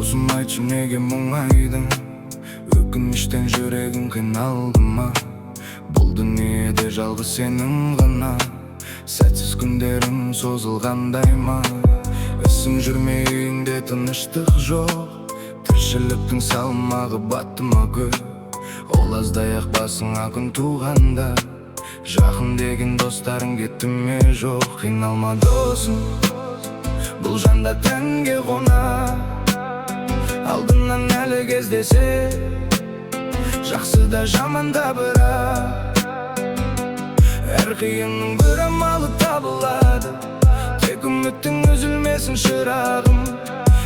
досым, айтшы неге мұңайдың? Өкініштен жүрегім қиналды ма? Бұл дүниеде жалғыз сенің ғана, сәтсіз күндерім созылғандай ма? Ісің жүрмей үйіңде тыныштық жоқ, тіршіліктің салмағы батты ма көп? Ол аздай-ақ басыңа күн туғанда, жақын деген достарың кетті ме жоқ? Қиналма досым, бұл жанда тәнге қона, алдынан әлі кездесе, жақсы да жаман да бірақ, әр қиынның бір амалы табылады. Тек үміттің үзілмесін шырағым,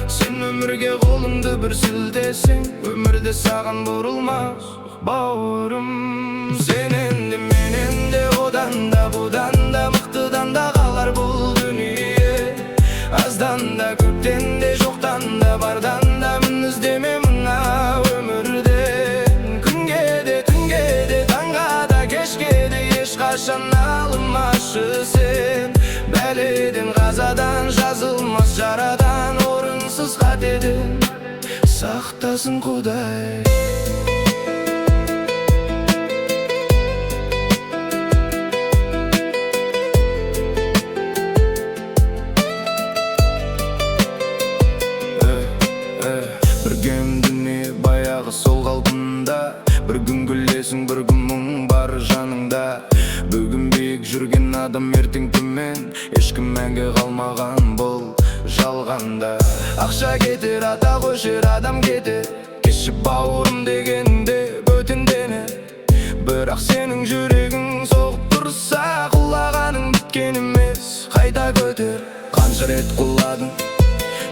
сен өмірге қолыңды бір сілтесең, өмірде саған бұрылмас бауырым. Сенен де менен де, одан да бұдан да, мықтыдан да қалар бұл дүние. Аздан да көптен де, жоқтан да бардан да, мін іздеме мына өмірде. Күнге де түнге де, таңға да кешке де, ешқашан алынбашы сен. Бәледен, қазадан, жазылмас жарадан, орынсыз қатеден сақтасын Құдай. Біргем дүние баяғы сол қалпында, бір күн күлесің, бір күн мұң бар жаныңда. Бүгін биік жүрген адам ертең төмен, ешкім мәңгі қалмаған бұл жалғанда. Ақша кетер, атақ өшер, адам кетер, кешіп бауырым дегенде бөтенденер. Бірақ сенің жүрегің соғып тұрса, құлағаның біткен емес, қайта көтер. Қанша рет құладың,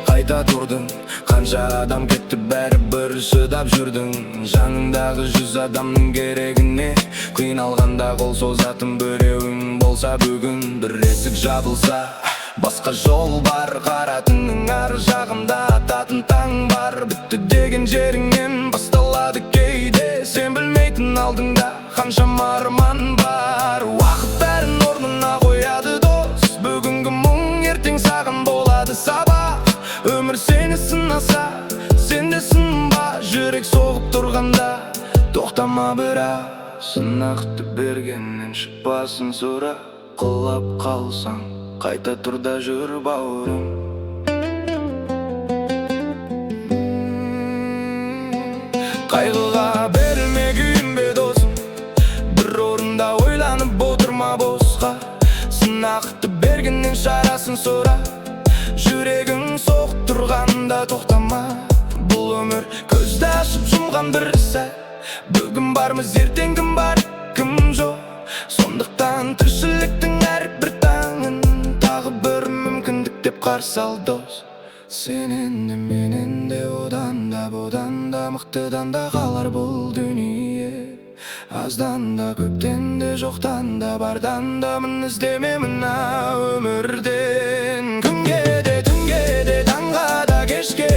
қайта тұрдың, қанша адам кетті, бәрі бір шыдап жүрдің. Жаныңдағы 100 адамның керегіне, қиналғанда қол созатын біреуің болса, бүгін бір есік жабылса, басқа жол бар. Қара түннің ар жағында ататын таң бар. Бітті деген жеріңнен басталады кейде, сен білмейтін алдыңда қаншама арман бар. Уақыт бәрін орнына қояды дос, бүгінгі мұң ертең саған болады сабақ. Өмір сені сынаса, сен де сынба, жүрек соғып тұрғанда тоқтама бірақ. Сынақты бергеннен шықпасын сұра, құлап қалсаң қайта тұр да жүр бауырым. Қайғыға берілме күйінбе досым, бір орында ойланып отырма босқа. Сынақты бергеннен шарасын сұра, жүрегің соғып тұрғанда тоқтама. Бұл өмір көзді ашып жұмған бір сәт, бүгін бармыз, ертең кім бар, кім жоқ. Сондықтан тіршіліктің әрбір таңын тағы бір мүмкіндік деп қарсы ал дос. Сенен де менен де, одан да бұдан да, мықтыдан да қалар бұл дүние. Аздан да көптен де, жоқтан да бардан да, мін іздеме мына өмірден. Күнге де түнге де, таңға да кешке